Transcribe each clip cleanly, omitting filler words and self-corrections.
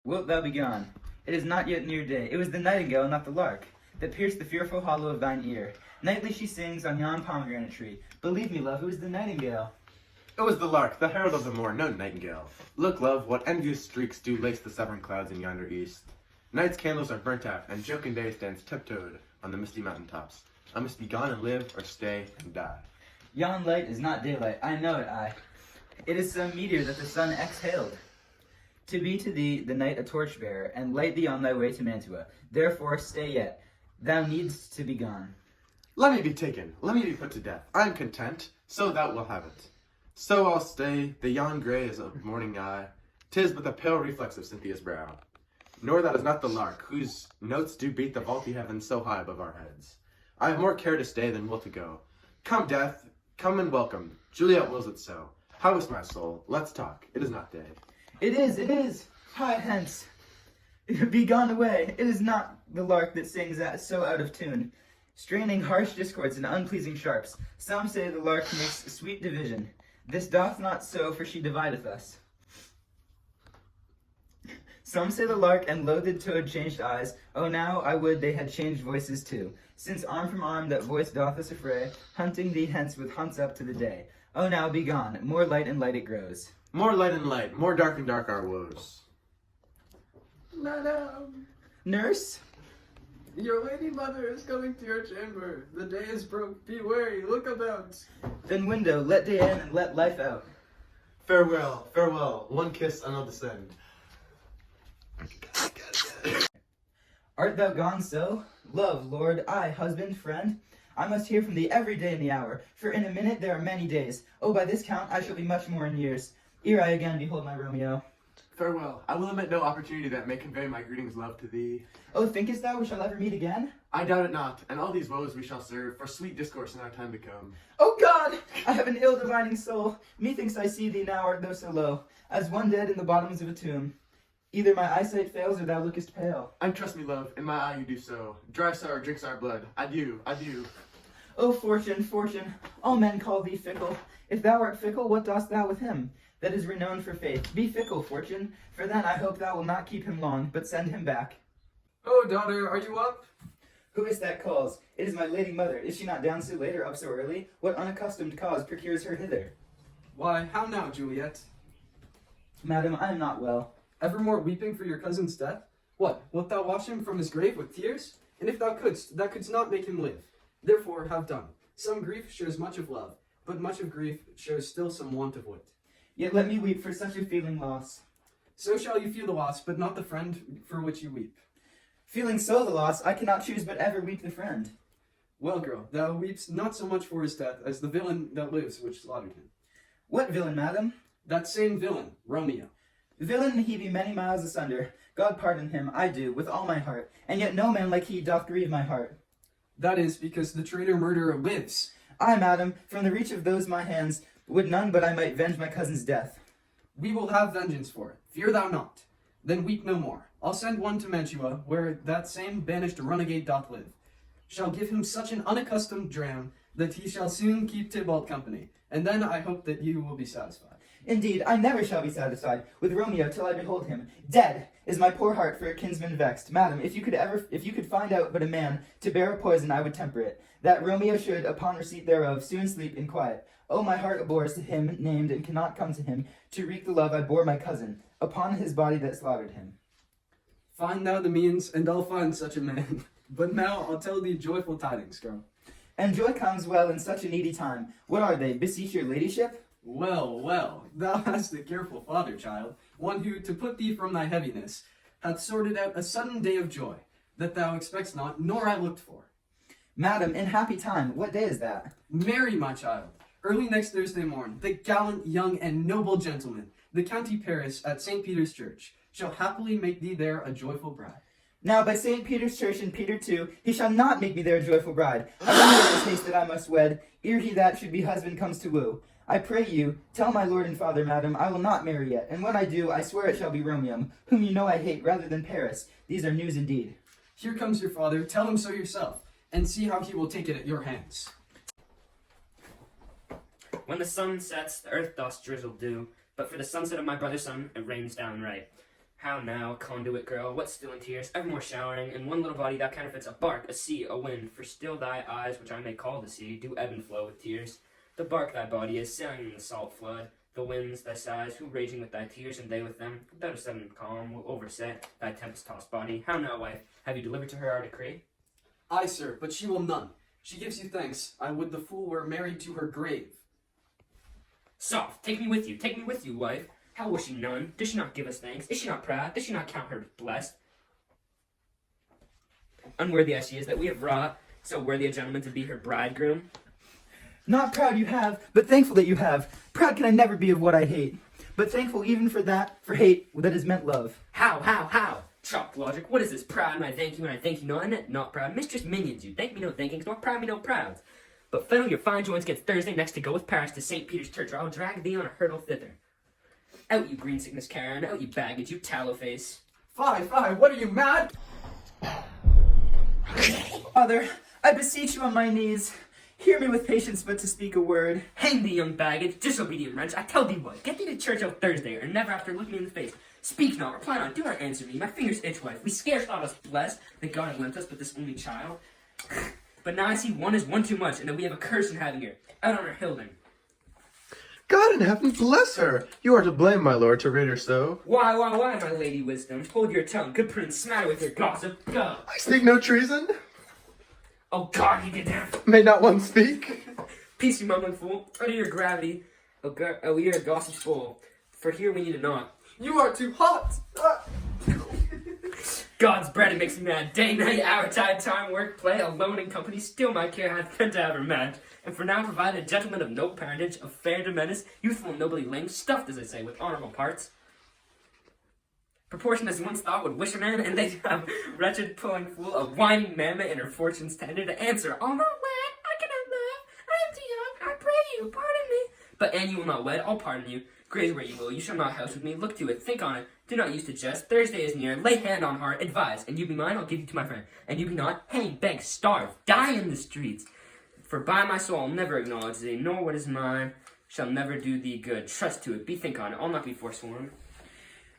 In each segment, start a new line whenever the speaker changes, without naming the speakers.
Wilt thou be gone? It is not yet near day. It was the nightingale, not the lark, that pierced the fearful hollow of thine ear. Nightly she sings on yon pomegranate tree. Believe me, love, it was the nightingale.
It was the lark, the herald of the morn, no nightingale. Look, love, what envious streaks do lace the severn clouds in yonder east. Night's candles are burnt out, and jocund day stands tiptoed on the misty mountain tops. I must be gone and live, or stay and die.
Yon light is not daylight, I know it, I. It is some meteor that the sun exhaled. To be to thee the night a torch-bearer, and light thee on thy way to Mantua. Therefore stay yet. Thou needst to be gone.
Let me be taken, let me be put to death. I am content, so thou wilt have it. So I'll stay, the yon grey is a morning eye. 'Tis but the pale reflex of Cynthia's brow. Nor that is not the lark, whose notes do beat the vaulty heavens so high above our heads. I have more care to stay than will to go. Come, death, come and welcome. Juliet wills it so. How is my soul? Let's talk. It is not day.
It is. Hie hence. Be gone away. It is not the lark that sings so out of tune, straining harsh discords and unpleasing sharps. Some say the lark makes sweet division. This doth not so, for she divideth us. Some say the lark and loathed toad changed eyes. Oh, now I would they had changed voices too, since arm from arm that voice doth us affray, hunting thee hence with hunts up to the day. Oh, now be gone. More light and light it grows.
More light and light, more dark and dark our woes.
Madam,
Nurse?
your lady mother is coming to your chamber. The day is broke. Be wary. Look about.
Then window, let day in and let life out.
Farewell, farewell. One kiss and I'll descend.
Art thou gone so? Love, lord, I, husband, friend, I must hear from thee every day in the hour, for in a minute there are many days. Oh, by this count I shall be much more in years, ere I again behold my Romeo.
Farewell. I will omit no opportunity that may convey my greetings, love, to thee.
Oh, thinkest thou we shall ever meet again?
I doubt it not, and all these woes we shall serve for sweet discourse in our time to come.
Oh God! I have an ill divining soul. Methinks I see thee now art thou so low, as one dead in the bottoms of a tomb. Either my eyesight fails or thou lookest pale.
And trust me, love, in my eye you do so. Dry sorrow drinks our blood. Adieu, adieu.
O fortune, fortune, all men call thee fickle. If thou art fickle, what dost thou with him that is renowned for faith? Be fickle, fortune, for then I hope thou wilt not keep him long, but send him back.
Oh, daughter, are you up?
Who is that calls? It is my lady mother. Is she not down so late or up so early? What unaccustomed cause procures her hither?
Why, how now, Juliet?
Madam, I am not well.
Evermore weeping for your cousin's death? What, wilt thou wash him from his grave with tears? And if thou couldst, thou couldst not make him live. Therefore, have done. Some grief shows much of love, but much of grief shows still some want of wit.
Yet let me weep for such a feeling loss.
So shall you feel the loss, but not the friend for which you weep.
Feeling so the loss, I cannot choose but ever weep the friend.
Well, girl, thou weepst not so much for his death as the villain that lives which slaughtered him.
What villain, madam?
That same villain, Romeo.
Villain he be many miles asunder. God pardon him, I do, with all my heart. And yet no man like he doth grieve my heart.
That is because the traitor murderer lives.
I, madam, from the reach of those my hands, would none but I might venge my cousin's death.
We will have vengeance for it. Fear thou not. Then weep no more. I'll send one to Mantua, where that same banished renegade doth live. Shall give him such an unaccustomed dram that he shall soon keep Tybalt company, and then I hope that you will be satisfied.
Indeed, I never shall be satisfied with Romeo till I behold him. Dead is my poor heart for a kinsman vexed. Madam, if you could find out but a man to bear a poison, I would temper it, that Romeo should, upon receipt thereof, soon sleep in quiet. Oh, my heart abhors him named, and cannot come to him, to wreak the love I bore my cousin, upon his body that slaughtered him.
Find thou the means, and I'll find such a man. But now I'll tell thee joyful tidings, girl.
And joy comes well in such a needy time. What are they, beseech your ladyship?
Well, well, thou hast a careful father, child, one who, to put thee from thy heaviness, hath sorted out a sudden day of joy, that thou expects not, nor I looked for.
Madam, in happy time, what day is that?
Marry, my child, early next Thursday morn, the gallant, young, and noble gentleman, the County Paris at St. Peter's Church, shall happily make thee there a joyful bride.
Now by St. Peter's Church and Peter too, he shall not make me there a joyful bride. I remember this haste that I must wed, ere he that should be husband comes to woo. I pray you, tell my lord and father, madam, I will not marry yet, and when I do, I swear it shall be Romeo, whom you know I hate, rather than Paris. These are news indeed.
Here comes your father, tell him so yourself, and see how he will take it at your hands.
When the sun sets, the earth doth drizzle dew, but for the sunset of my brother's son, it rains down right. How now, conduit girl, what still in tears, evermore showering, and one little body that counterfeits a bark, a sea, a wind, for still thy eyes, which I may call the sea, do ebb and flow with tears. The bark thy body is, sailing in the salt flood, the winds thy sighs, who raging with thy tears, and they with them, without a sudden calm, will overset thy tempest-tossed body. How now, wife, have you delivered to her our decree?
Aye, sir, but she will none. She gives you thanks. I would the fool were married to her grave.
Soft, take me with you, wife. How will she none? Does she not give us thanks? Is she not proud? Does she not count her blessed? Unworthy as she is, that we have wrought so worthy a gentleman to be her bridegroom.
Not proud you have, but thankful that you have. Proud can I never be of what I hate, but thankful even for that, for hate that is meant love.
How? Chopped logic, what is this? Proud, and I thank you not, and not proud. Mistress minions you, thank me no thankings, nor proud me no prouds. But fiddle your fine joints against Thursday next to go with Paris to St. Peter's Church, or I'll drag thee on a hurdle thither. Out you green sickness Karen, out you baggage, you tallow face.
Fie, what are you, mad?
Father, I beseech you on my knees, hear me with patience but to speak a word.
Hang thee, young baggage, disobedient wretch, I tell thee what, get thee to church out Thursday, or never after look me in the face. Speak not, reply not, do not answer me, my fingers itch, wife. We scarce thought us blessed, that God had lent us but this only child. But now I see one is one too much, and that we have a curse in having her, out on our Hilden.
God in heaven bless her! You are to blame, my lord, to rate her so.
Why, my lady wisdom? Hold your tongue, good prudence, smatter with your gossip, go!
I speak no treason.
Oh God, you did that!
May not one speak?
Peace, you mumbling fool, utter your gravity, oh, you're a gossip's fool, for here we need it not.
You are too hot!
God's bread, it makes me mad. Day, night, hour, tide, time, work, play, alone in company, still my care hath been to have her mad. And for now provide a gentleman of noble parentage, of fair demeanance, youthful and nobly linked, stuffed, as I say, with honorable parts. Proportioned as once thought would wish a man, and they have wretched pulling fool, a whining mamma in her fortune's tender, to answer, I'll not wed, I cannot love, I am too young, I pray you, pardon me. But an you will not wed, I'll pardon you. Graze where you will, you shall not house with me, look to it, think on it, do not use to jest, Thursday is near, lay hand on heart, advise, and you be mine, I'll give you to my friend, and you be not, hang, beg, starve, die in the streets. For by my soul I'll never acknowledge thee, nor what is mine shall never do thee good. Trust to it, bethink on it, I'll not be forsworn.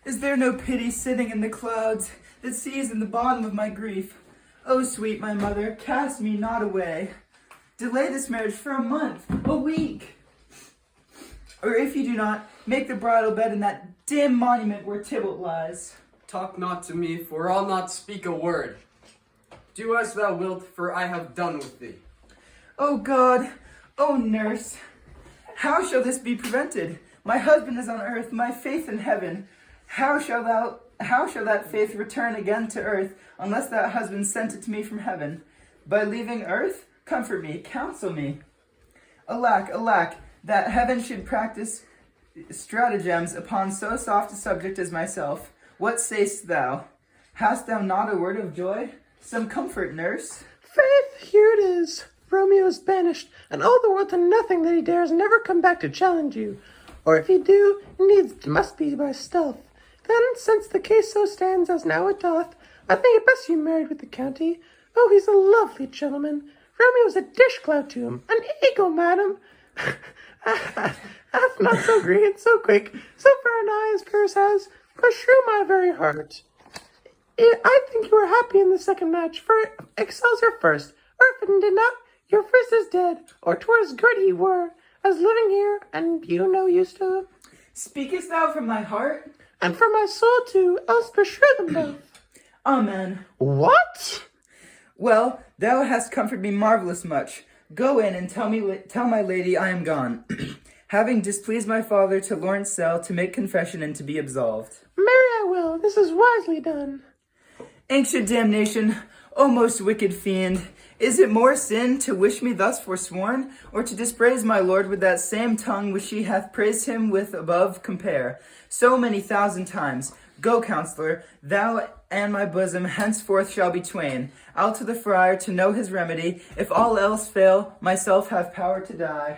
Is there no pity sitting in the clouds that sees in the bottom of my grief? O sweet my mother, cast me not away. Delay this marriage for a month, a week. Or if you do not, make the bridal bed in that dim monument where Tybalt lies.
Talk not to me, for I'll not speak a word. Do as thou wilt, for I have done with thee.
O God, O nurse, how shall this be prevented? My husband is on earth, my faith in heaven. How shall that faith return again to earth, unless that husband sent it to me from heaven? By leaving earth, comfort me, counsel me. Alack, that heaven should practice stratagems upon so soft a subject as myself. What sayst thou? Hast thou not a word of joy? Some comfort, nurse?
Faith, here it is. Romeo is banished, and all the world to nothing that he dares never come back to challenge you. Or if he do, needs must be by stealth. Then, since the case so stands as now it doth, I think it best you married with the county. Oh, he's a lovely gentleman. Romeo's a dish-clout to him, an eagle, madam. Hath not so green, so quick, so fair an eye as Paris has, but shrew my very heart. I think you are happy in the second match, for it excels your first, or if it did not, your first is dead, or 'twas good he were, as living here, and you no use to.
Speakest thou from thy heart?
And from my soul too, else beshrew them both.
Amen.
What?
Well, thou hast comforted me marvellous much. Go in and tell my lady I am gone, having displeased my father to Lawrence cell to make confession and to be absolved.
Marry I will, this is wisely done.
Ancient damnation, O most wicked fiend, is it more sin to wish me thus forsworn, or to dispraise my lord with that same tongue which she hath praised him with above compare, so many thousand times? Go, counsellor, thou and my bosom henceforth shall be twain. I'll to the friar to know his remedy. If all else fail, myself have power to die.